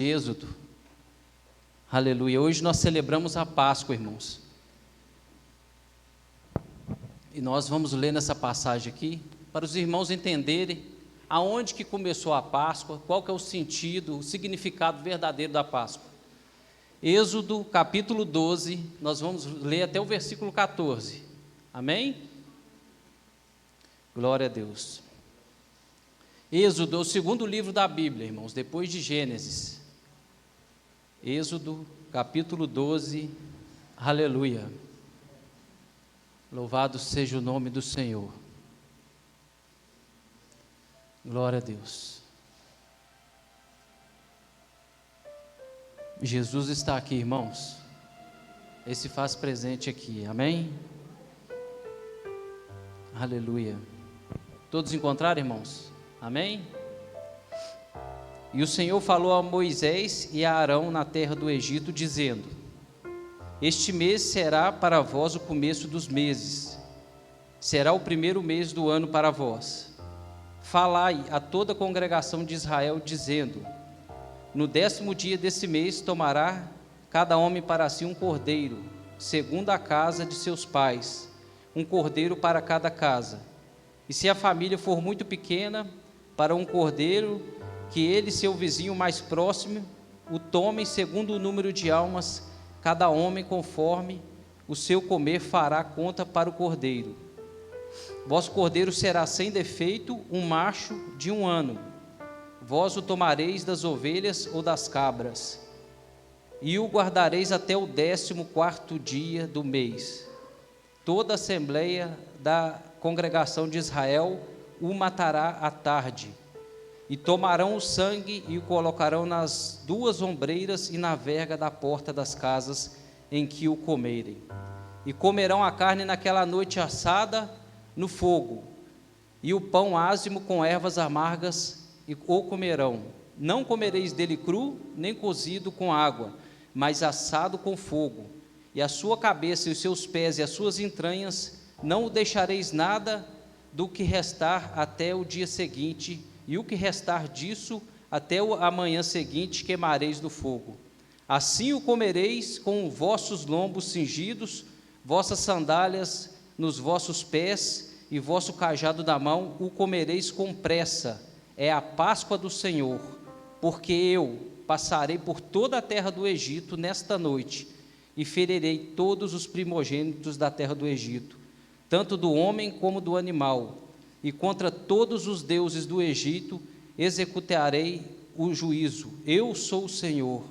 Êxodo. Aleluia. Hoje nós celebramos a Páscoa, irmãos. E nós vamos ler nessa passagem aqui, para os irmãos entenderem aonde que começou a Páscoa, qual que é o sentido, o significado verdadeiro da Páscoa. Êxodo, capítulo 12, nós vamos ler até o versículo 14. Amém? Glória a Deus. Êxodo é o segundo livro da Bíblia, irmãos, depois de Gênesis. Êxodo, capítulo 12, aleluia. Louvado seja o nome do Senhor. Glória a Deus. Jesus está aqui, irmãos. Ele se faz presente aqui, amém? Aleluia. Todos encontraram, irmãos? Amém? E o Senhor falou a Moisés e a Arão na terra do Egito, dizendo: Este mês será para vós o começo dos meses, será o primeiro mês do ano para vós. Falai a toda a congregação de Israel, dizendo: No 10º dia desse mês tomará cada homem para si um cordeiro, segundo a casa de seus pais, um cordeiro para cada casa. E se a família for muito pequena, para um cordeiro, que ele e seu vizinho mais próximo o tomem segundo o número de almas, cada homem conforme o seu comer fará conta para o cordeiro. Vosso cordeiro será sem defeito, um macho de 1 ano. Vós o tomareis das ovelhas ou das cabras, e o guardareis até o 14º dia do mês. Toda a assembleia da congregação de Israel o matará à tarde. E tomarão o sangue e o colocarão nas 2 ombreiras e na verga da porta das casas em que o comerem. E comerão a carne naquela noite assada no fogo, e o pão ázimo com ervas amargas o comerão. Não comereis dele cru, nem cozido com água, mas assado com fogo. E a sua cabeça e os seus pés e as suas entranhas não o deixareis nada do que restar até o dia seguinte, e o que restar disso até a manhã seguinte queimareis no fogo. Assim o comereis com vossos lombos cingidos, vossas sandálias nos vossos pés e vosso cajado na mão, o comereis com pressa. É a Páscoa do Senhor, porque eu passarei por toda a terra do Egito nesta noite e ferirei todos os primogênitos da terra do Egito, tanto do homem como do animal, e contra todos os deuses do Egito executarei o juízo. Eu sou o Senhor.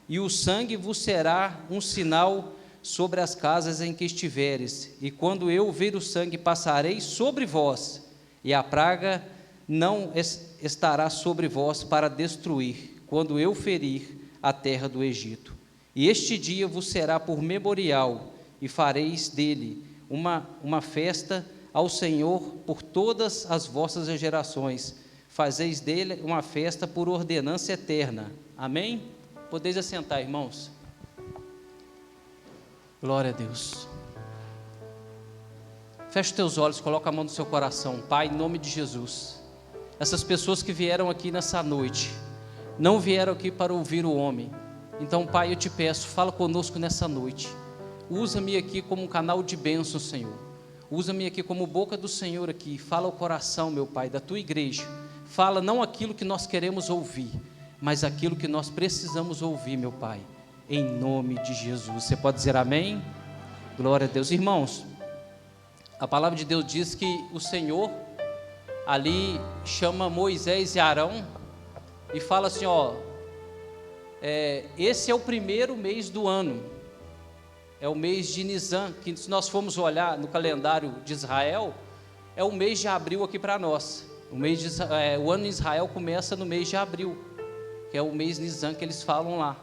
E o sangue vos será um sinal sobre as casas em que estiveres, e quando eu ver o sangue passarei sobre vós, e a praga não estará sobre vós para destruir, quando eu ferir a terra do Egito. E este dia vos será por memorial, e fareis dele uma festa ao Senhor por todas as vossas gerações. Fazeis dele uma festa por ordenança eterna. Amém? Podeis assentar, irmãos. Glória a Deus. Feche os teus olhos, coloca a mão no seu coração. Pai, em nome de Jesus, essas pessoas que vieram aqui nessa noite, não vieram aqui para ouvir o homem. Então, Pai, eu te peço, fala conosco nessa noite. Usa-me aqui como um canal de bênção, Senhor. Usa-me aqui como boca do Senhor aqui. Fala ao coração, meu Pai, da tua igreja. Fala não aquilo que nós queremos ouvir, mas aquilo que nós precisamos ouvir, meu Pai. Em nome de Jesus. Você pode dizer amém? Glória a Deus. Irmãos, a palavra de Deus diz que o Senhor ali chama Moisés e Arão e fala assim, esse é o primeiro mês do ano. É o mês de Nisan, que se nós formos olhar no calendário de Israel, é o mês de abril aqui para nós. O ano em Israel começa no mês de abril, que é o mês Nisan que eles falam lá.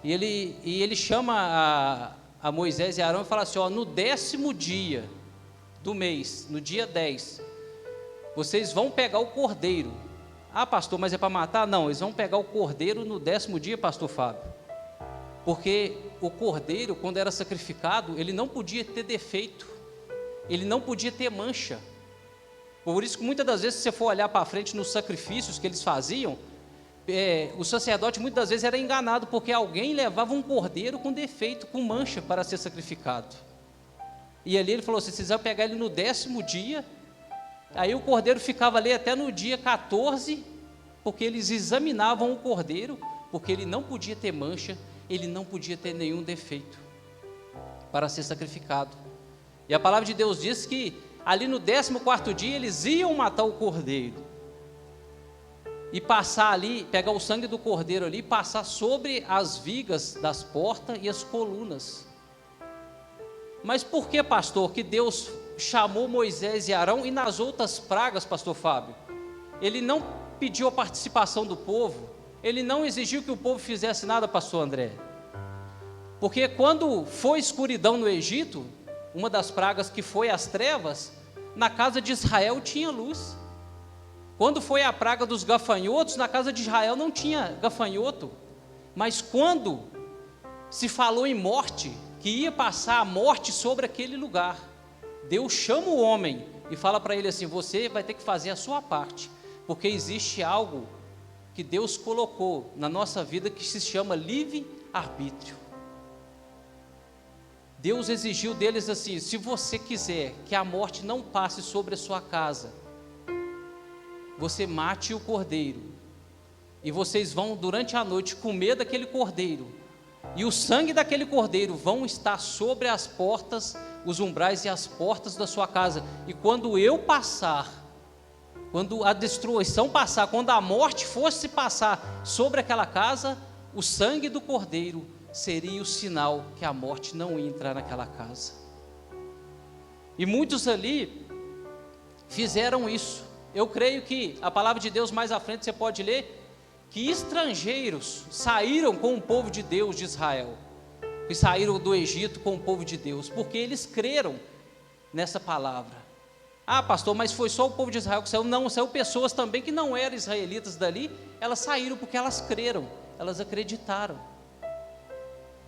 E ele chama a Moisés e Arão e fala assim, no 10º dia do mês, no dia 10, vocês vão pegar o cordeiro. Ah, pastor, mas é para matar? Não, eles vão pegar o cordeiro no 10º dia, pastor Fábio. Porque o cordeiro, quando era sacrificado, ele não podia ter defeito, ele não podia ter mancha. Por isso que muitas das vezes, se você for olhar para frente nos sacrifícios que eles faziam, o sacerdote muitas das vezes era enganado, porque alguém levava um cordeiro com defeito, com mancha, para ser sacrificado. E ali ele falou: se vocês vão pegar ele no 10º dia, aí o cordeiro ficava ali até no dia 14, porque eles examinavam o cordeiro, porque ele não podia ter mancha, ele não podia ter nenhum defeito para ser sacrificado. E a palavra de Deus diz que ali no 14º dia eles iam matar o cordeiro e passar ali, pegar o sangue do cordeiro ali, passar sobre as vigas das portas e as colunas. Mas por que, pastor, que Deus chamou Moisés e Arão, e nas outras pragas, pastor Fábio, ele não pediu a participação do povo, ele não exigiu que o povo fizesse nada, pastor André? Porque quando foi escuridão no Egito, uma das pragas que foi as trevas, na casa de Israel tinha luz. Quando foi a praga dos gafanhotos, na casa de Israel não tinha gafanhoto. Mas quando se falou em morte, que ia passar a morte sobre aquele lugar, Deus chama o homem e fala para ele assim: você vai ter que fazer a sua parte, porque existe algo que Deus colocou na nossa vida que se chama livre-arbítrio. Deus exigiu deles assim: se você quiser que a morte não passe sobre a sua casa, você mate o cordeiro, e vocês vão durante a noite comer daquele cordeiro, e o sangue daquele cordeiro vão estar sobre as portas, os umbrais e as portas da sua casa, e quando eu passar, quando a destruição passar, quando a morte fosse passar sobre aquela casa, o sangue do cordeiro seria o sinal que a morte não ia entrar naquela casa. E muitos ali fizeram isso. Eu creio que a palavra de Deus mais à frente você pode ler, que estrangeiros saíram com o povo de Deus de Israel, que saíram do Egito com o povo de Deus, porque eles creram nessa palavra. Ah, pastor, mas foi só o povo de Israel que saiu? Não, saiu pessoas também que não eram israelitas dali, elas saíram porque elas creram, elas acreditaram.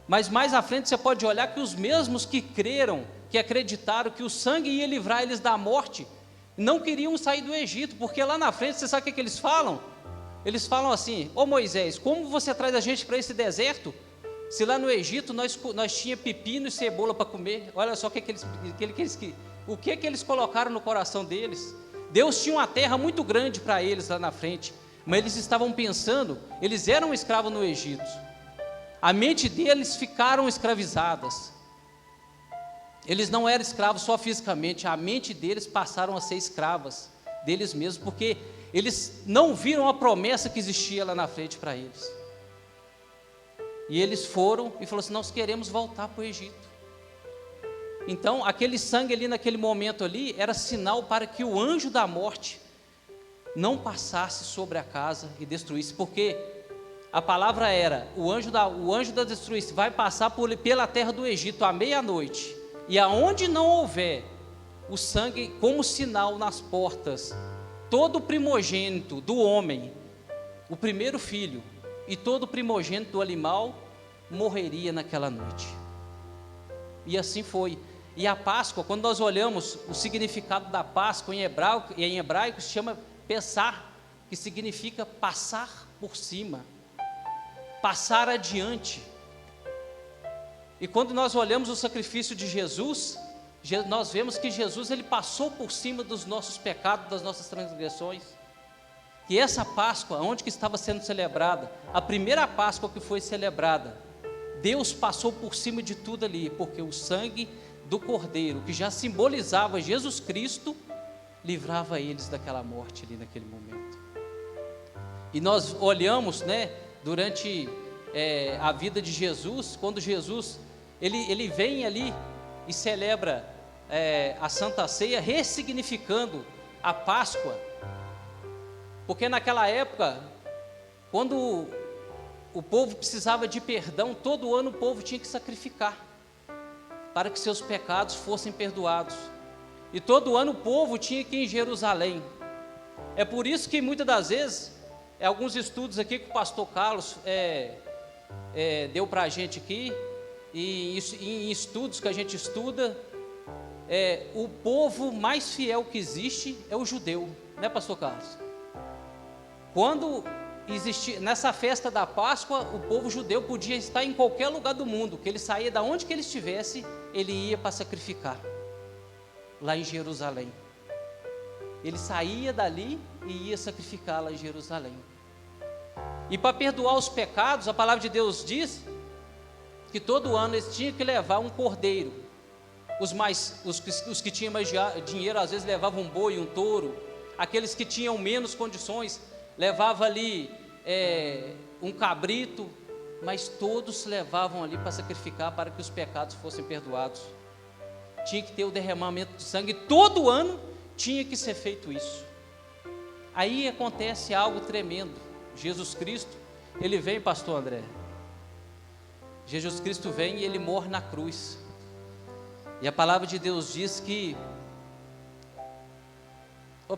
Mas mais à frente você pode olhar que os mesmos que creram, que acreditaram que o sangue ia livrar eles da morte, não queriam sair do Egito, porque lá na frente, você sabe o que eles falam? Eles falam assim: ô Moisés, como você traz a gente para esse deserto, se lá no Egito nós tinha pepino e cebola para comer? Olha só o que eles colocaram no coração deles. Deus tinha uma terra muito grande para eles lá na frente, mas eles estavam pensando, eles eram escravos no Egito, a mente deles ficaram escravizadas. Eles não eram escravos só fisicamente, a mente deles passaram a ser escravas deles mesmos, porque eles não viram a promessa que existia lá na frente para eles. E eles foram e falaram assim: nós queremos voltar para o Egito. Então aquele sangue ali naquele momento ali era sinal para que o anjo da morte não passasse sobre a casa e destruísse, porque a palavra era: o anjo da destruição vai passar pela terra do Egito à meia-noite, e aonde não houver o sangue como sinal nas portas, todo primogênito do homem, o primeiro filho, e todo primogênito do animal morreria naquela noite. E assim foi. E a Páscoa, quando nós olhamos o significado da Páscoa em hebraico se chama Pessar, que significa passar por cima, passar adiante. E quando nós olhamos o sacrifício de Jesus, nós vemos que Jesus ele passou por cima dos nossos pecados, das nossas transgressões. E essa Páscoa, onde que estava sendo celebrada, a primeira Páscoa que foi celebrada, Deus passou por cima de tudo ali, porque o sangue do Cordeiro, que já simbolizava Jesus Cristo, livrava eles daquela morte ali naquele momento. E nós olhamos, durante a vida de Jesus, quando Jesus ele vem ali e celebra a Santa Ceia, ressignificando a Páscoa, porque naquela época, quando o povo precisava de perdão, todo ano o povo tinha que sacrificar, para que seus pecados fossem perdoados, e todo ano o povo tinha que ir em Jerusalém. É por isso que muitas das vezes, alguns estudos aqui que o pastor Carlos deu para a gente aqui, e em estudos que a gente estuda, o povo mais fiel que existe é o judeu, né, pastor Carlos? Quando nessa festa da Páscoa, o povo judeu podia estar em qualquer lugar do mundo, que ele saía da onde que ele estivesse, ele ia para sacrificar, lá em Jerusalém. Ele saía dali e ia sacrificar lá em Jerusalém. E para perdoar os pecados, a palavra de Deus diz que todo ano eles tinham que levar um cordeiro. Os que tinham mais dinheiro, às vezes levavam um boi, um touro. Aqueles que tinham menos condições, levavam ali um cabrito. Mas todos levavam ali para sacrificar, para que os pecados fossem perdoados. Tinha que ter o derramamento de sangue, todo ano tinha que ser feito isso. Aí acontece algo tremendo. Jesus Cristo, ele vem, pastor André. Jesus Cristo vem e ele morre na cruz. E a palavra de Deus diz que,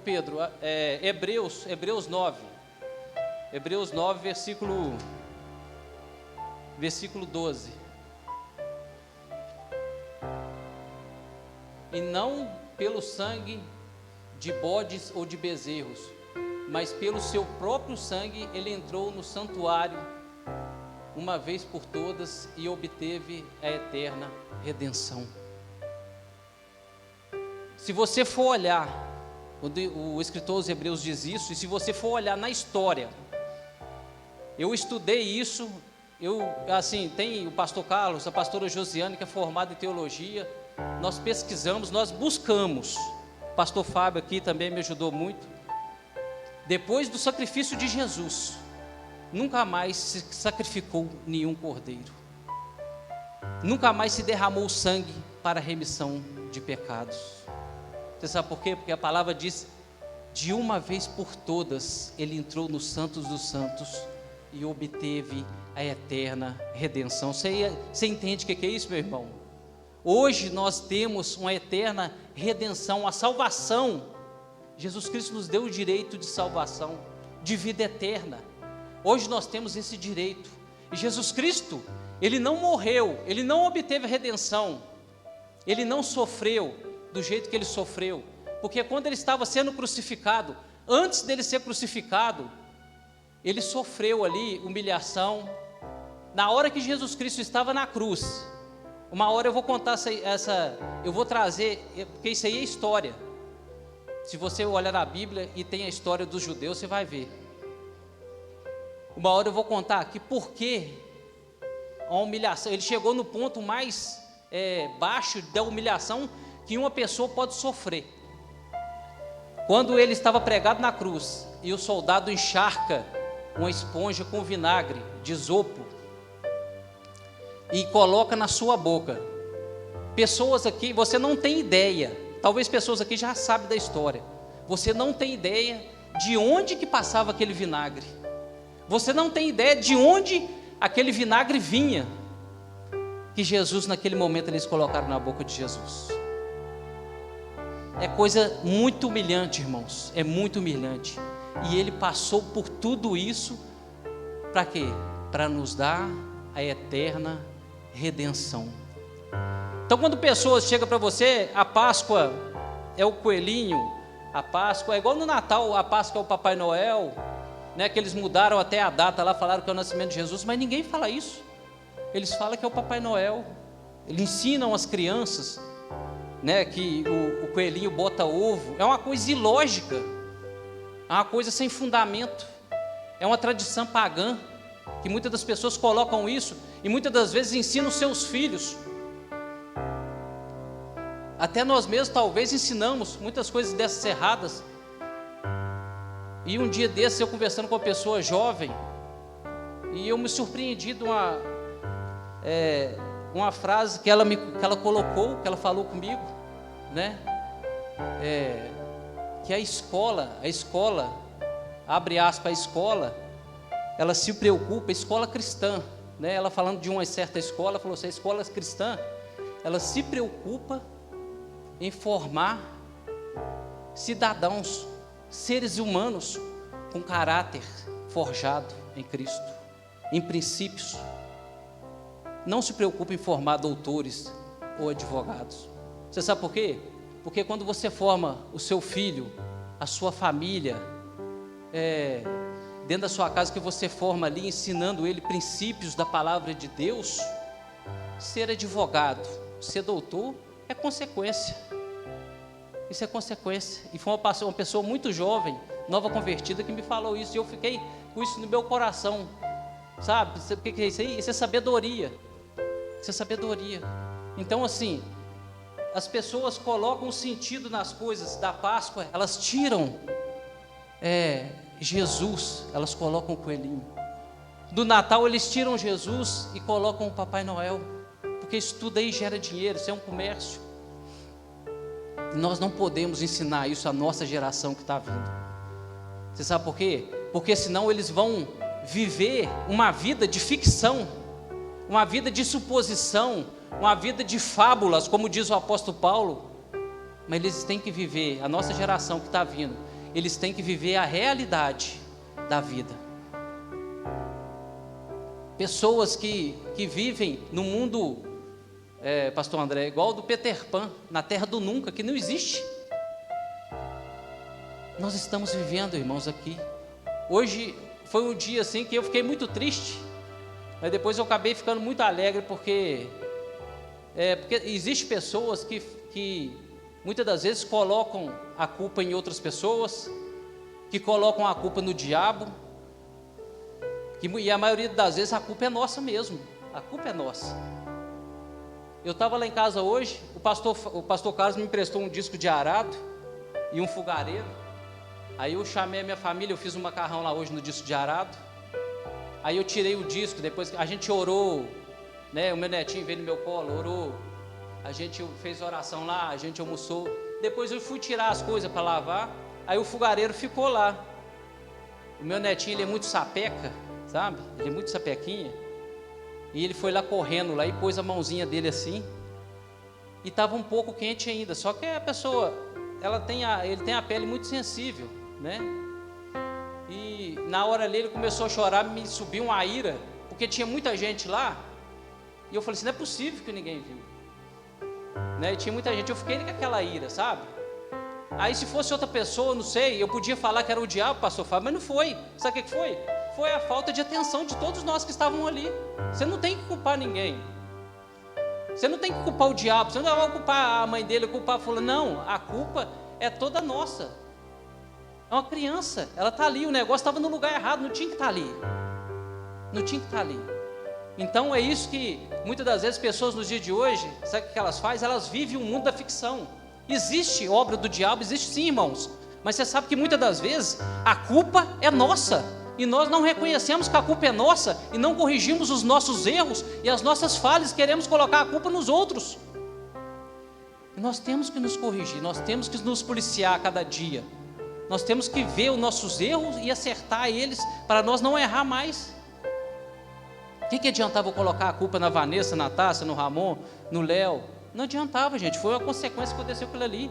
Pedro, Hebreus 9, versículo 12. E não pelo sangue de bodes ou de bezerros, mas pelo seu próprio sangue ele entrou no santuário uma vez por todas e obteve a eterna redenção. Se você for olhar, o escritor aos Hebreus diz isso, e se você for olhar na história, eu estudei isso, tem o pastor Carlos, a pastora Josiane, que é formada em teologia, nós pesquisamos, nós buscamos, o pastor Fábio aqui também me ajudou muito. Depois do sacrifício de Jesus, nunca mais se sacrificou nenhum cordeiro, nunca mais se derramou sangue para a remissão de pecados. Você sabe por quê? Porque a palavra diz, de uma vez por todas, ele entrou nos santos dos santos e obteve a eterna redenção. Você entende o que é isso, meu irmão? Hoje nós temos uma eterna redenção, a salvação. Jesus Cristo nos deu o direito de salvação, de vida eterna. Hoje nós temos esse direito. E Jesus Cristo, ele não morreu, ele não obteve a redenção, ele não sofreu do jeito que ele sofreu, porque quando ele estava sendo crucificado, antes dele ser crucificado, ele sofreu ali humilhação. Na hora que Jesus Cristo estava na cruz, uma hora eu vou contar eu vou trazer, porque isso aí é história. Se você olhar na Bíblia e tem a história dos judeus, você vai ver. Uma hora eu vou contar aqui por que a humilhação, ele chegou no ponto mais baixo da humilhação que uma pessoa pode sofrer. Quando ele estava pregado na cruz e o soldado encharca uma esponja com vinagre de isopo e coloca na sua boca. Pessoas aqui, você não tem ideia, talvez pessoas aqui já sabem da história, você não tem ideia de onde que passava aquele vinagre, você não tem ideia de onde aquele vinagre vinha, que Jesus naquele momento eles colocaram na boca de Jesus. É coisa muito humilhante, irmãos, é muito humilhante. E ele passou por tudo isso, para quê? Para nos dar a eterna redenção. Então quando pessoas chegam para você, a Páscoa é o coelhinho, a Páscoa é igual no Natal, a Páscoa é o Papai Noel, né, que eles mudaram até a data lá, falaram que é o nascimento de Jesus, mas ninguém fala isso. Eles falam que é o Papai Noel. Eles ensinam as crianças, né, que o coelhinho bota ovo. É uma coisa ilógica, é uma coisa sem fundamento, é uma tradição pagã, que muitas das pessoas colocam isso, e muitas das vezes ensinam os seus filhos. Até nós mesmos talvez ensinamos muitas coisas dessas erradas. E um dia desses eu conversando com uma pessoa jovem, e eu me surpreendi de uma frase que ela colocou, que ela falou comigo, né? Que a escola, abre aspas, a escola, ela se preocupa, a escola cristã, né? Ela falando de uma certa escola, falou assim, a escola cristã, ela se preocupa em formar cidadãos, seres humanos com caráter forjado em Cristo, em princípios. Não se preocupa em formar doutores ou advogados. Você sabe por quê? Porque quando você forma o seu filho, a sua família, dentro da sua casa, que você forma ali, ensinando ele princípios da palavra de Deus, ser advogado, ser doutor, é consequência. Isso é consequência. E foi uma pessoa muito jovem, nova convertida, que me falou isso, e eu fiquei com isso no meu coração. Sabe, o que é isso aí? Isso é sabedoria. Isso é sabedoria. Então, assim, as pessoas colocam o sentido nas coisas da Páscoa, elas tiram Jesus, elas colocam o coelhinho. Do Natal eles tiram Jesus e colocam o Papai Noel, porque isso tudo aí gera dinheiro, isso é um comércio. E nós não podemos ensinar isso à nossa geração que está vindo. Você sabe por quê? Porque senão eles vão viver uma vida de ficção, uma vida de suposição, uma vida de fábulas, como diz o apóstolo Paulo. Mas eles têm que viver, a nossa geração que está vindo, eles têm que viver a realidade da vida. Pessoas que vivem no mundo, pastor André, igual do Peter Pan, na terra do nunca, que não existe. Nós estamos vivendo, irmãos, aqui. Hoje foi um dia assim que eu fiquei muito triste, mas depois eu acabei ficando muito alegre, porque existem pessoas que muitas das vezes colocam a culpa em outras pessoas, que colocam a culpa no diabo, e a maioria das vezes a culpa é nossa mesmo, a culpa é nossa. Eu estava lá em casa hoje, o pastor Carlos me emprestou um disco de arado e um fogareiro. Aí eu chamei a minha família, eu fiz um macarrão lá hoje no disco de arado. Aí eu tirei o disco, depois a gente orou, né? O meu netinho veio no meu colo, orou. A gente fez oração lá, a gente almoçou. Depois eu fui tirar as coisas para lavar. Aí o fogareiro ficou lá. O meu netinho, ele é muito sapeca, sabe? Ele é muito sapequinha. E ele foi lá correndo lá e pôs a mãozinha dele assim. E estava um pouco quente ainda. Só que a pessoa, ele tem a pele muito sensível, né? E na hora ali ele começou a chorar, me subiu uma ira, porque tinha muita gente lá. E eu falei assim, não é possível que ninguém viu, né? E tinha muita gente, eu fiquei com aquela ira, sabe? Aí se fosse outra pessoa, não sei, eu podia falar que era o diabo, pastor Fábio, mas não foi. Sabe o que foi? Foi a falta de atenção de todos nós que estavam ali. Você não tem que culpar ninguém. Você não tem que culpar o diabo, você não vai culpar a mãe dele, culpar fulano. Não, a culpa é toda nossa. É uma criança, ela está ali, o negócio estava no lugar errado, não tinha que estar ali. Não tinha que estar ali. Então é isso que muitas das vezes pessoas nos dias de hoje, sabe o que elas fazem? Elas vivem um mundo da ficção. Existe obra do diabo, existe sim, irmãos. Mas você sabe que muitas das vezes a culpa é nossa. E nós não reconhecemos que a culpa é nossa e não corrigimos os nossos erros e as nossas falhas, queremos colocar a culpa nos outros. E nós temos que nos corrigir, nós temos que nos policiar a cada dia. Nós temos que ver os nossos erros e acertar eles para nós não errar mais. O que adiantava eu colocar a culpa na Vanessa, na Tássia, no Ramon, no Léo? Não adiantava, gente, foi uma consequência que aconteceu aquilo ali.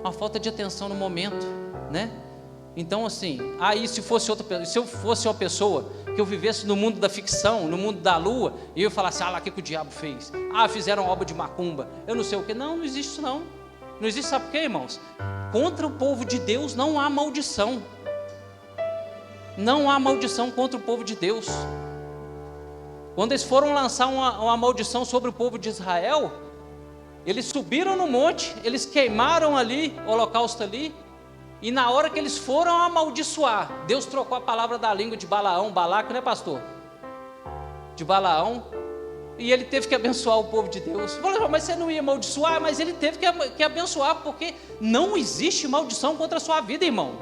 Uma falta de atenção no momento, né? Então assim, aí se eu fosse uma pessoa que eu vivesse no mundo da ficção, no mundo da lua, e eu falasse, lá o que o diabo fez? Fizeram obra de macumba, eu não sei o que. Não existe isso não. Não existe, sabe por quê, irmãos? Contra o povo de Deus não há maldição. Não há maldição contra o povo de Deus. Quando eles foram lançar uma maldição sobre o povo de Israel, eles subiram no monte, eles queimaram ali, o holocausto ali, e na hora que eles foram amaldiçoar, Deus trocou a palavra da língua de Balaão, Balaco, né, pastor? De Balaão, e ele teve que abençoar o povo de Deus. Falei, mas você não ia amaldiçoar? Mas ele teve que abençoar, porque não existe maldição contra a sua vida, irmão.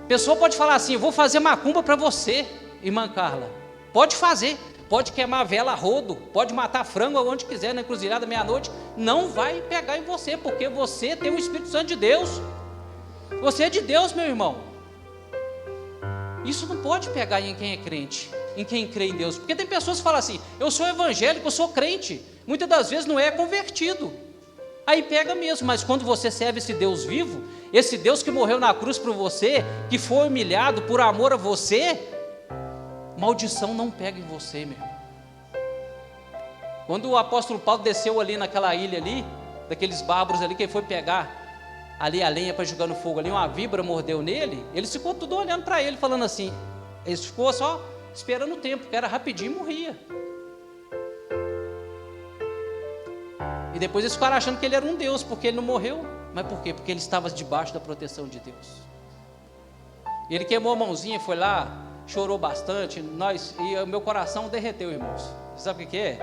A pessoa pode falar assim, eu vou fazer macumba para você, irmã Carla. Pode fazer, pode queimar vela a rodo, pode matar frango onde quiser, na encruzilhada meia-noite, não vai pegar em você, porque você tem o Espírito Santo de Deus. Você é de Deus, meu irmão. Isso não pode pegar em quem é crente, em quem crê em Deus. Porque tem pessoas que falam assim, eu sou evangélico, eu sou crente. Muitas das vezes não é convertido. Aí pega mesmo, mas quando você serve esse Deus vivo, esse Deus que morreu na cruz por você, que foi humilhado por amor a você, maldição não pega em você, meu irmão. Quando o apóstolo Paulo desceu ali naquela ilha ali, daqueles bárbaros ali, que ele foi pegar ali a lenha para jogar no fogo, ali uma víbora mordeu nele, ele ficou tudo olhando para ele, falando assim, ele ficou só esperando o tempo, que era rapidinho e morria. E depois eles ficaram achando que ele era um Deus, porque ele não morreu. Mas por quê? Porque ele estava debaixo da proteção de Deus. Ele queimou a mãozinha, foi lá, chorou bastante, e o meu coração derreteu, irmãos. Você sabe o que é?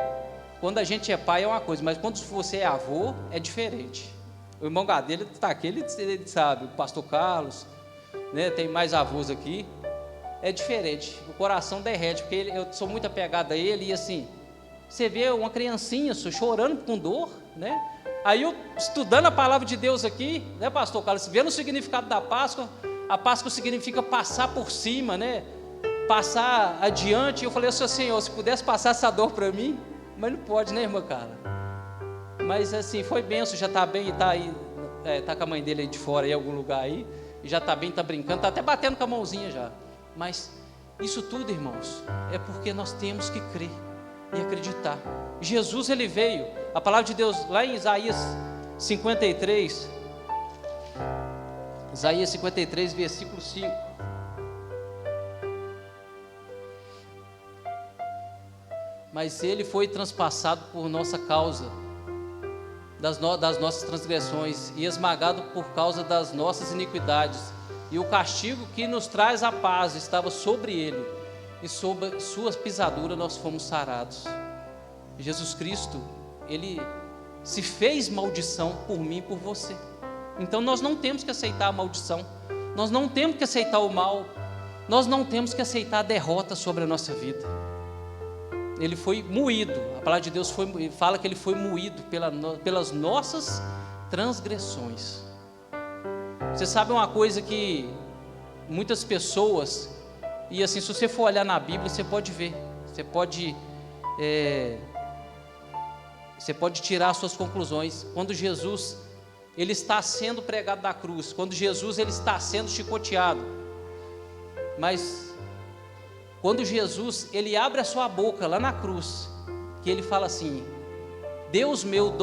Quando a gente é pai é uma coisa, mas quando você é avô, é diferente. O irmão Gadelha está aqui, ele sabe, o pastor Carlos, né, tem mais avós aqui. É diferente, o coração derrete, porque eu sou muito apegado a ele, e assim, você vê uma criancinha chorando com dor, né? Aí eu, estudando a palavra de Deus aqui, né, pastor Carlos, vendo o significado da Páscoa, a Páscoa significa passar por cima, né? Passar adiante. Eu falei assim, Senhor, se pudesse passar essa dor para mim, mas não pode, né, irmã Carla? Mas assim, foi benção, já está bem, está aí, está com a mãe dele aí de fora, em algum lugar aí, e já está bem, está brincando, está até batendo com a mãozinha já. Mas isso tudo, irmãos, é porque nós temos que crer e acreditar. Jesus, ele veio, a palavra de Deus, lá em Isaías 53, versículo 5. Mas ele foi transpassado por nossa causa, das nossas transgressões, e esmagado por causa das nossas iniquidades, e o castigo que nos traz a paz estava sobre ele, e sob suas pisaduras nós fomos sarados. Jesus Cristo, ele se fez maldição por mim e por você. Então nós não temos que aceitar a maldição, nós não temos que aceitar o mal, nós não temos que aceitar a derrota sobre a nossa vida. Ele foi moído, a palavra de Deus fala que ele foi moído pelas nossas transgressões. Você sabe uma coisa que muitas pessoas, e assim, se você for olhar na Bíblia, você pode ver, você pode tirar suas conclusões. Quando Jesus, ele está sendo pregado na cruz, quando Jesus, ele está sendo chicoteado, mas quando Jesus, ele abre a sua boca lá na cruz, que ele fala assim, Deus meu,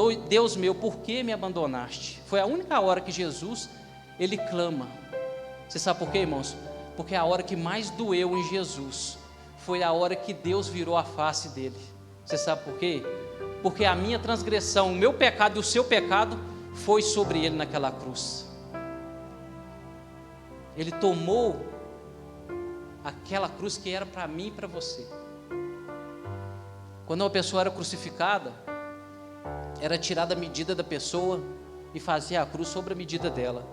por que me abandonaste? Foi a única hora que Jesus, ele clama. Você sabe por quê, irmãos? Porque a hora que mais doeu em Jesus, foi a hora que Deus virou a face dele. Você sabe por quê? Porque a minha transgressão, o meu pecado e o seu pecado, foi sobre ele naquela cruz. Ele tomou aquela cruz que era para mim e para você. Quando uma pessoa era crucificada, era tirada a medida da pessoa e fazia a cruz sobre a medida dela.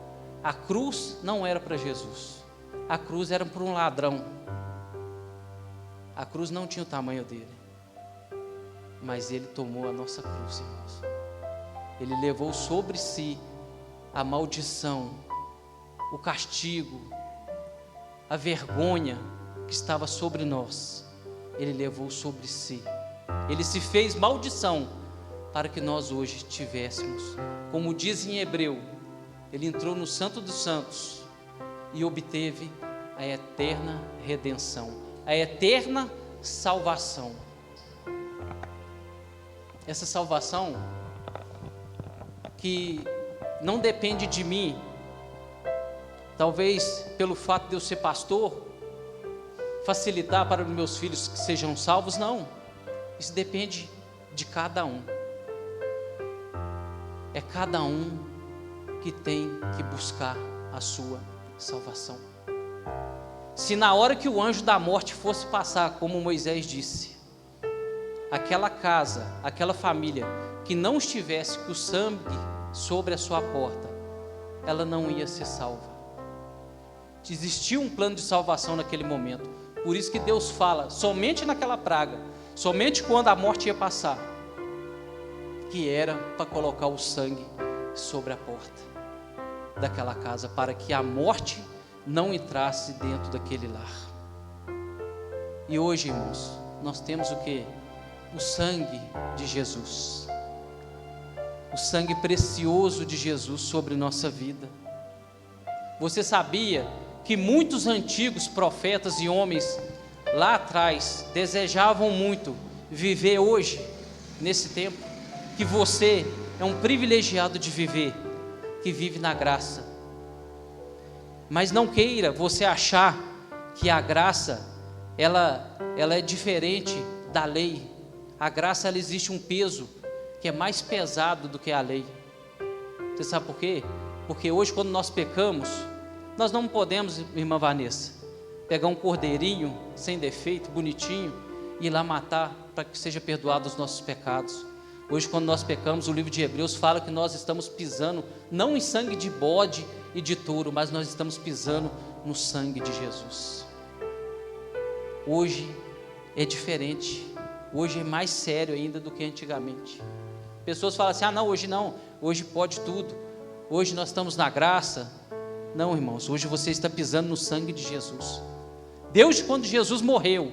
A cruz não era para Jesus, a cruz era para um ladrão. A cruz não tinha o tamanho dele, mas ele tomou a nossa cruz, irmãos. Ele levou sobre si a maldição, o castigo, a vergonha que estava sobre nós. Ele levou sobre si. Ele se fez maldição para que nós hoje tivéssemos, como diz em Hebreu, ele entrou no Santo dos Santos e obteve a eterna redenção, a eterna salvação. Essa salvação que não depende de mim, talvez pelo fato de eu ser pastor, facilitar para os meus filhos que sejam salvos, não. Isso depende de cada um. É cada um que tem que buscar a sua salvação. Se na hora que o anjo da morte fosse passar, como Moisés disse, aquela casa, aquela família que não estivesse com o sangue sobre a sua porta, ela não ia ser salva. Existia um plano de salvação naquele momento. Por isso que Deus fala, somente naquela praga, somente quando a morte ia passar, que era para colocar o sangue sobre a porta daquela casa, para que a morte não entrasse dentro daquele lar. E hoje, irmãos, nós temos o que? O sangue de Jesus, o sangue precioso de Jesus sobre nossa vida. Você sabia que muitos antigos profetas e homens lá atrás desejavam muito viver hoje, nesse tempo, que você é um privilegiado de viver, que vive na graça. Mas não queira você achar que a graça, ela é diferente da lei. A graça, ela existe um peso que é mais pesado do que a lei. Você sabe por quê? Porque hoje, quando nós pecamos, nós não podemos, irmã Vanessa, pegar um cordeirinho sem defeito, bonitinho, e ir lá matar para que seja perdoado os nossos pecados. Hoje, quando nós pecamos, o livro de Hebreus fala que nós estamos pisando não em sangue de bode e de touro, mas nós estamos pisando no sangue de Jesus. Hoje é diferente, hoje é mais sério ainda do que antigamente. Pessoas falam assim, não, hoje pode tudo, hoje nós estamos na graça. Não, irmãos, hoje você está pisando no sangue de Jesus. Deus, quando Jesus morreu,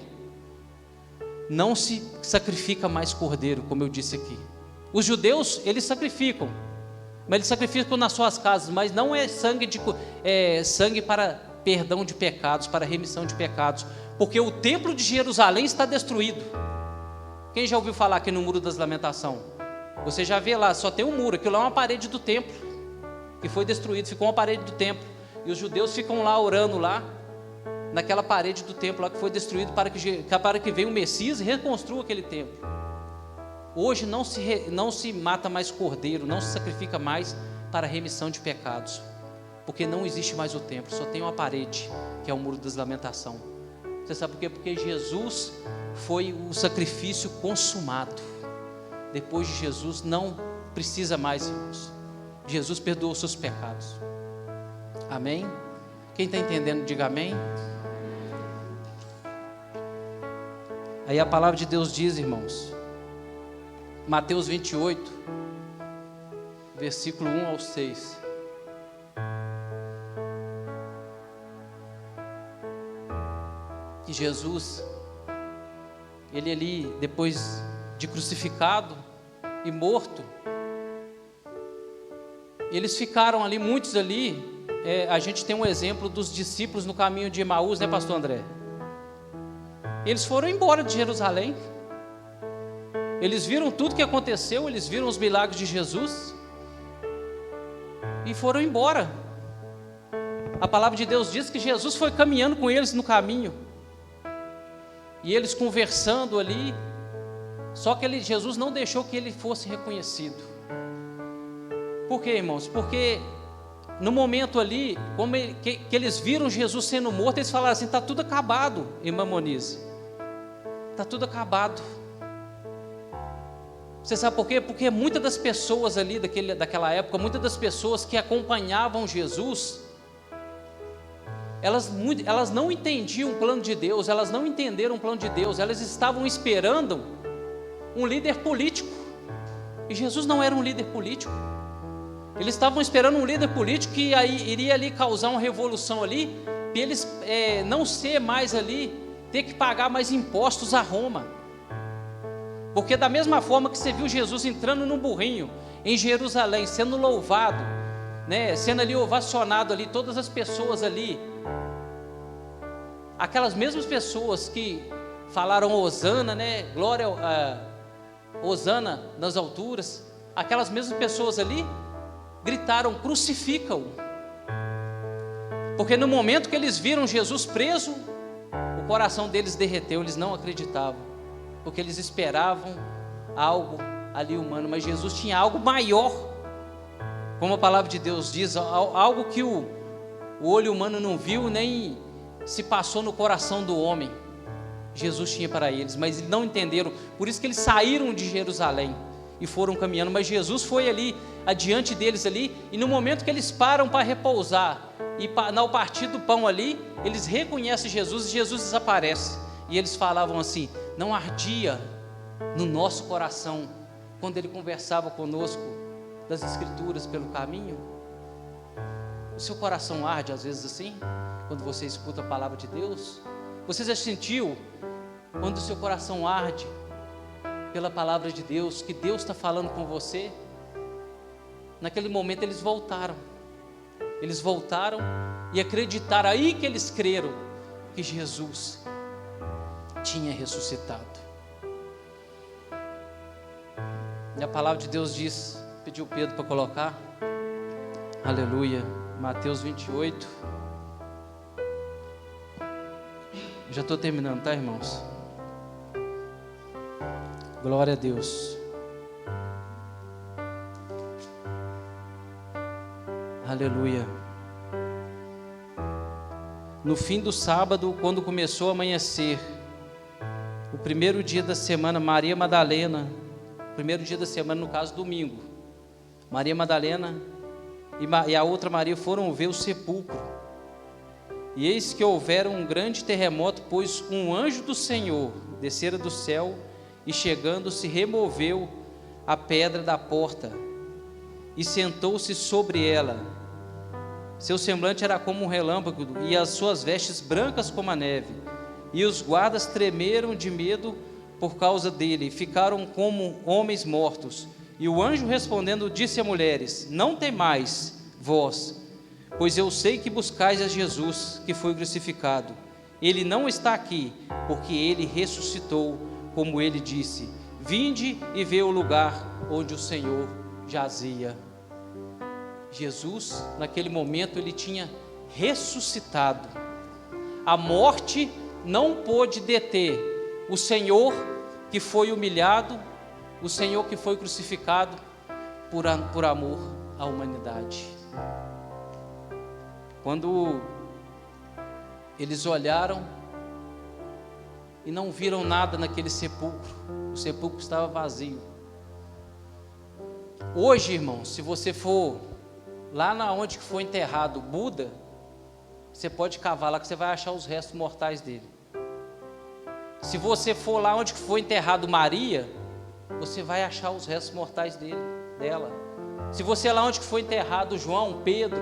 não se sacrifica mais cordeiro, como eu disse aqui. Os judeus, eles sacrificam, mas eles sacrificam nas suas casas, mas não é sangue para perdão de pecados, para remissão de pecados, porque o templo de Jerusalém está destruído. Quem já ouviu falar aqui no Muro das Lamentações? Você já vê lá, só tem um muro, aquilo lá é uma parede do templo, que foi destruído, ficou uma parede do templo, e os judeus ficam lá orando lá, naquela parede do templo lá que foi destruído, para que venha o Messias e reconstrua aquele templo. Hoje não se mata mais cordeiro, não se sacrifica mais para remissão de pecados, porque não existe mais o templo, só tem uma parede, que é o Muro das Lamentações. Você sabe por quê? Porque Jesus foi o sacrifício consumado. Depois de Jesus não precisa mais, irmãos. Jesus perdoou os seus pecados. Amém? Quem está entendendo, diga amém. Aí a palavra de Deus diz, irmãos, Mateus 28, versículo 1 ao 6. Que Jesus, ele ali, depois de crucificado e morto, eles ficaram ali, muitos ali, a gente tem um exemplo dos discípulos no caminho de Emaús, né, pastor André? Eles foram embora de Jerusalém, eles viram tudo que aconteceu, eles viram os milagres de Jesus, e foram embora. A palavra de Deus diz que Jesus foi caminhando com eles no caminho, e eles conversando ali, só que Jesus não deixou que ele fosse reconhecido. Por quê, irmãos? Porque no momento ali, que eles viram Jesus sendo morto, eles falaram assim, está tudo acabado, irmã Monize, está tudo acabado. Você sabe por quê? Porque muitas das pessoas ali daquela época, muitas das pessoas que acompanhavam Jesus, elas não entendiam o plano de Deus, elas não entenderam o plano de Deus, elas estavam esperando um líder político, e Jesus não era um líder político. Eles estavam esperando um líder político que iria ali causar uma revolução ali, para eles não ser mais ali, ter que pagar mais impostos a Roma. Porque da mesma forma que você viu Jesus entrando num burrinho em Jerusalém, sendo louvado, né, sendo ali ovacionado ali, todas as pessoas ali, aquelas mesmas pessoas que falaram Hosana, né, glória, Hosana nas alturas, aquelas mesmas pessoas ali gritaram, crucifica-o. Porque no momento que eles viram Jesus preso, o coração deles derreteu, eles não acreditavam, porque eles esperavam algo ali humano, mas Jesus tinha algo maior, como a palavra de Deus diz, algo que o olho humano não viu, nem se passou no coração do homem. Jesus tinha para eles, mas eles não entenderam, por isso que eles saíram de Jerusalém e foram caminhando, mas Jesus foi ali, adiante deles ali, e no momento que eles param para repousar, e ao partir do pão ali, eles reconhecem Jesus, e Jesus desaparece, e eles falavam assim, não ardia no nosso coração, quando ele conversava conosco, das escrituras pelo caminho? O seu coração arde às vezes assim, quando você escuta a palavra de Deus? Você já sentiu, quando o seu coração arde, pela palavra de Deus, que Deus está falando com você? Naquele momento eles voltaram e acreditaram, aí que eles creram que Jesus tinha ressuscitado. E a palavra de Deus diz, pediu Pedro para colocar, Aleluia. Mateus 28. Já estou terminando, tá, irmãos? Glória a Deus. Aleluia. No fim do sábado, quando começou a amanhecer, o primeiro dia da semana, Maria Madalena, primeiro dia da semana, no caso, domingo, Maria Madalena e a outra Maria foram ver o sepulcro. E eis que houvera um grande terremoto, pois um anjo do Senhor descera do céu e chegando-se removeu a pedra da porta e sentou-se sobre ela. Seu semblante era como um relâmpago e as suas vestes brancas como a neve. E os guardas tremeram de medo por causa dele e ficaram como homens mortos. E o anjo respondendo disse a mulheres: não temais vós, pois eu sei que buscais a Jesus que foi crucificado. Ele não está aqui, porque ele ressuscitou, como ele disse. Vinde e vê o lugar onde o Senhor jazia. Jesus, naquele momento, ele tinha ressuscitado. A morte não pôde deter o Senhor que foi humilhado, o Senhor que foi crucificado por amor à humanidade. Quando eles olharam e não viram nada naquele sepulcro, o sepulcro estava vazio. Hoje, irmão, se você for lá na onde que foi enterrado Buda, você pode cavar lá que você vai achar os restos mortais dele. Se você for lá onde que foi enterrado Maria, você vai achar os restos mortais dela. Se você é lá onde que foi enterrado João, Pedro,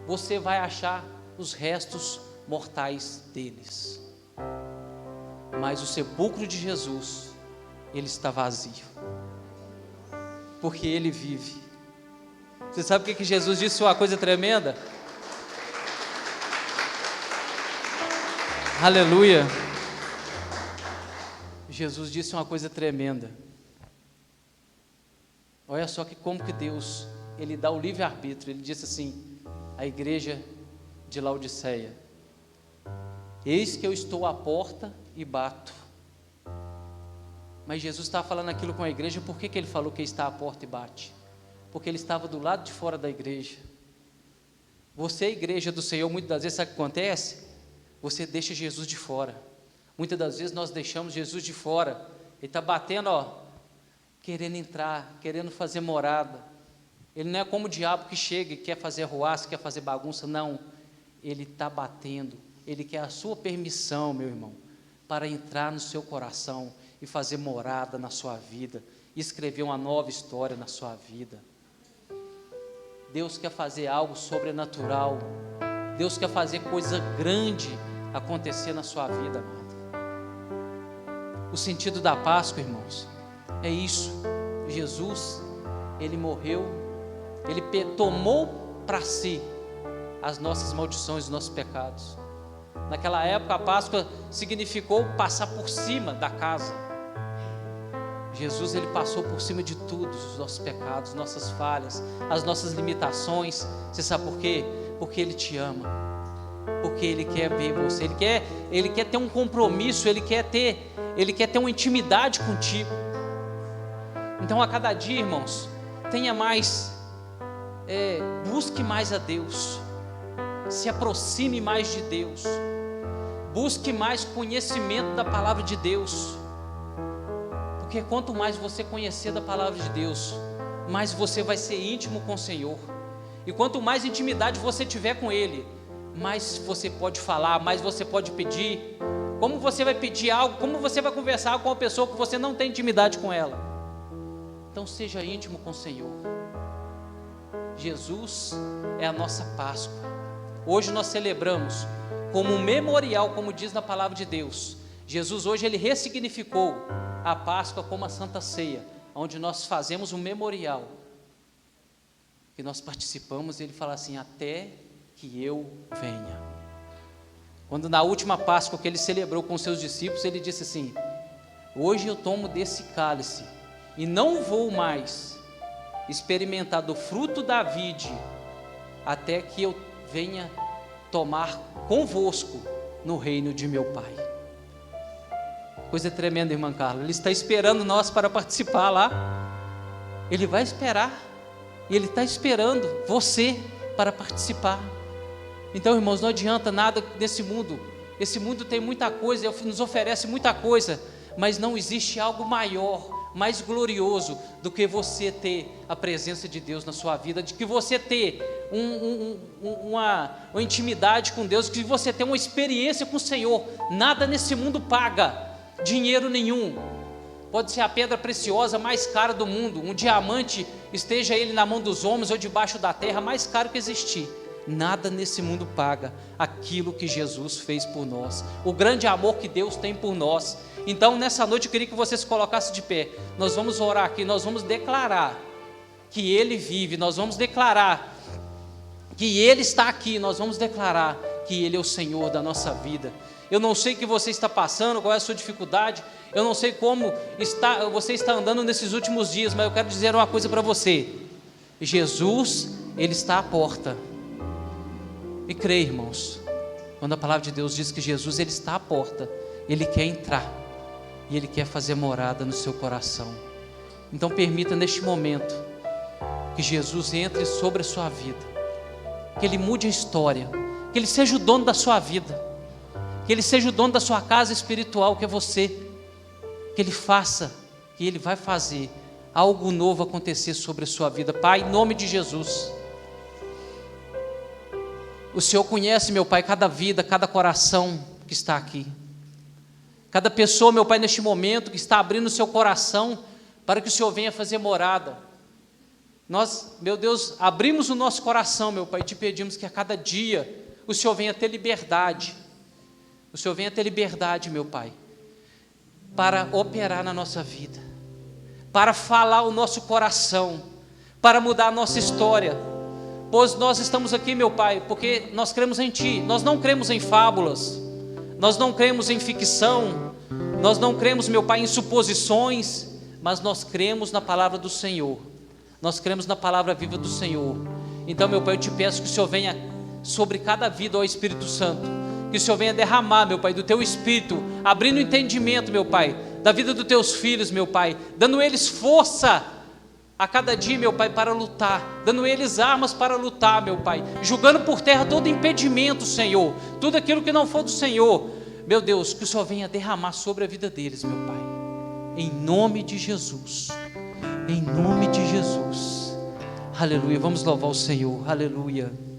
você vai achar os restos mortais deles. Mas o sepulcro de Jesus, ele está vazio, porque ele vive. Você sabe o que Jesus disse? Uma coisa tremenda. Aleluia. Jesus disse uma coisa tremenda. Olha só como que Deus, ele dá o livre-arbítrio. Ele disse assim, à igreja de Laodiceia: eis que eu estou à porta e bato. Mas Jesus estava falando aquilo com a igreja. Por que ele falou que está à porta e bate? Porque ele estava do lado de fora da igreja. Você, igreja do Senhor, muitas das vezes, sabe o que acontece? Você deixa Jesus de fora. Muitas das vezes nós deixamos Jesus de fora. Ele está batendo, querendo entrar, querendo fazer morada. Ele não é como o diabo que chega e quer fazer arruaça, quer fazer bagunça. Não, ele está batendo. Ele quer a sua permissão, meu irmão, para entrar no seu coração e fazer morada na sua vida, e escrever uma nova história na sua vida. Deus quer fazer algo sobrenatural. Deus quer fazer coisa grande acontecer na sua vida, amado. O sentido da Páscoa, irmãos, é isso. Jesus, ele morreu, ele tomou para si as nossas maldições, os nossos pecados. Naquela época, a Páscoa significou passar por cima da casa. Jesus, ele passou por cima de tudo, os nossos pecados, nossas falhas, as nossas limitações. Você sabe por quê? Porque ele te ama, porque ele quer ver você, ele quer ter um compromisso, ele quer ter uma intimidade contigo. Então, a cada dia, irmãos, tenha mais, busque mais a Deus, se aproxime mais de Deus, busque mais conhecimento da palavra de Deus. Porque quanto mais você conhecer da palavra de Deus, mais você vai ser íntimo com o Senhor. E quanto mais intimidade você tiver com Ele, mais você pode falar, mais você pode pedir. Como você vai pedir algo, como você vai conversar com uma pessoa que você não tem intimidade com ela? Então seja íntimo com o Senhor. Jesus é a nossa Páscoa. Hoje nós celebramos como um memorial, como diz na palavra de Deus. Jesus hoje ele ressignificou a Páscoa como a Santa Ceia, onde nós fazemos um memorial, que nós participamos, e ele fala assim: até que eu venha. Quando na última Páscoa que ele celebrou com seus discípulos, ele disse assim: hoje eu tomo desse cálice e não vou mais experimentar do fruto da vide até que eu venha tomar convosco no reino de meu Pai. Coisa tremenda, irmã Carla. Ele está esperando nós para participar lá. Ele vai esperar. E Ele está esperando você para participar. Então, irmãos, não adianta nada nesse mundo. Esse mundo tem muita coisa, nos oferece muita coisa, mas não existe algo maior, mais glorioso do que você ter a presença de Deus na sua vida, de que você ter uma intimidade com Deus, que você ter uma experiência com o Senhor. Nada nesse mundo paga, dinheiro nenhum. Pode ser a pedra preciosa mais cara do mundo, um diamante, esteja ele na mão dos homens ou debaixo da terra, mais caro que existir. Nada nesse mundo paga aquilo que Jesus fez por nós, o grande amor que Deus tem por nós. Então nessa noite eu queria que você se colocasse de pé. Nós vamos orar aqui, nós vamos declarar que Ele vive, nós vamos declarar que Ele está aqui, nós vamos declarar que Ele é o Senhor da nossa vida. Eu não sei o que você está passando, qual é a sua dificuldade, eu não sei como você está andando nesses últimos dias, mas eu quero dizer uma coisa para você: Jesus, Ele está à porta. E creia, irmãos, quando a palavra de Deus diz que Jesus, Ele está à porta, Ele quer entrar e Ele quer fazer morada no seu coração. Então permita neste momento que Jesus entre sobre a sua vida, que Ele mude a história, que Ele seja o dono da sua vida, que Ele seja o dono da sua casa espiritual, que é você, que Ele faça, que Ele vai fazer algo novo acontecer sobre a sua vida. Pai, em nome de Jesus, o Senhor conhece, meu Pai, cada vida, cada coração que está aqui, cada pessoa, meu Pai, neste momento que está abrindo o seu coração para que o Senhor venha fazer morada. Nós, meu Deus, abrimos o nosso coração, meu Pai, e te pedimos que a cada dia o Senhor venha ter liberdade, o Senhor venha ter liberdade, meu Pai, para operar na nossa vida, para falar o nosso coração, para mudar a nossa história, pois nós estamos aqui, meu Pai, porque nós cremos em Ti, nós não cremos em fábulas, nós não cremos em ficção, nós não cremos, meu Pai, em suposições, mas nós cremos na palavra do Senhor, nós cremos na palavra viva do Senhor. Então, meu Pai, eu te peço que o Senhor venha sobre cada vida, ó Espírito Santo, que o Senhor venha derramar, meu Pai, do Teu Espírito, abrindo o entendimento, meu Pai, da vida dos Teus filhos, meu Pai, dando eles força a cada dia, meu Pai, para lutar, dando eles armas para lutar, meu Pai, jogando por terra todo impedimento, Senhor, tudo aquilo que não for do Senhor, meu Deus, que o Senhor venha derramar sobre a vida deles, meu Pai, em nome de Jesus, em nome de Jesus, aleluia. Vamos louvar o Senhor, aleluia.